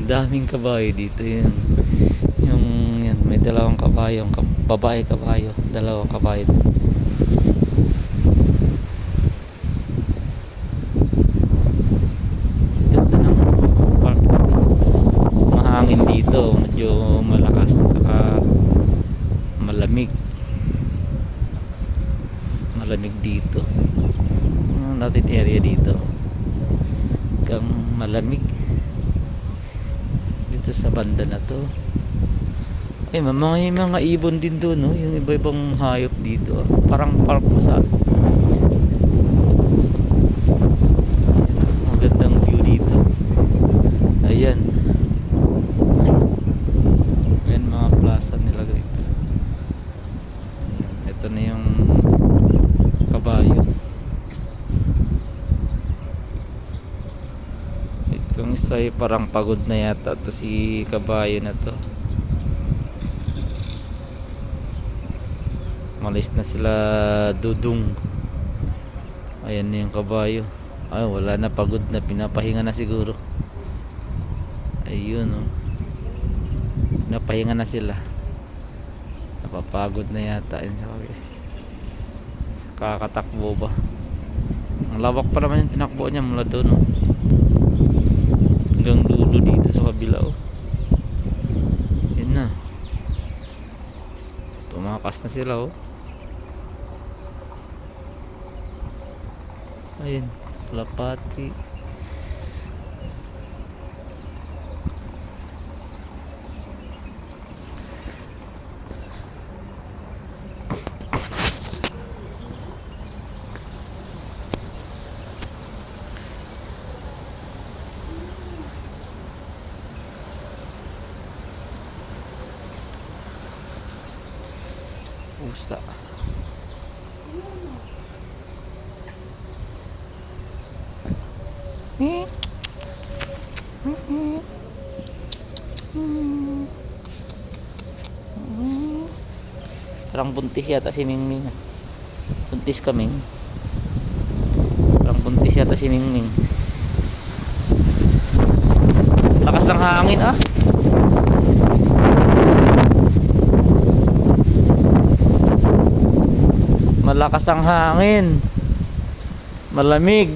daming kabayo dito. Yung yan, may dalawang kabayo, babae kabayo, dalawang kabayo. Ganda ng park. Mahangin dito, medyo malakas, saka malamig dito. Natin area dito hanggang malamig dito sa banda na to. Ay, may mga ibon din doon, no? Yung iba-ibang hayop dito, parang park mo sa magandang view dito. Ayan, mga plaza nila dito. Ito na yung kabayo. Itong isa ay parang pagod na yata to, si kabayo na to. Malis na sila dudong. Ayan na yung kabayo. Ay, wala na, pagod na, pinapahinga na siguro. Ayun, oh. Pinapahinga na sila, napapagod na yata. Kakatakbo ba? Ang lawak pa naman yung tinakbo niya mula doon, oh, hanggang dulo dito sa kabila, oh. Yun na, tumakas na sila, oh. Ayun, Lapati. Pusa. Parang buntis yata si Mingming. Buntis kaming. Parang buntis yata si Mingming. Lakas ng hangin, ah. Malakas ang hangin, malamig.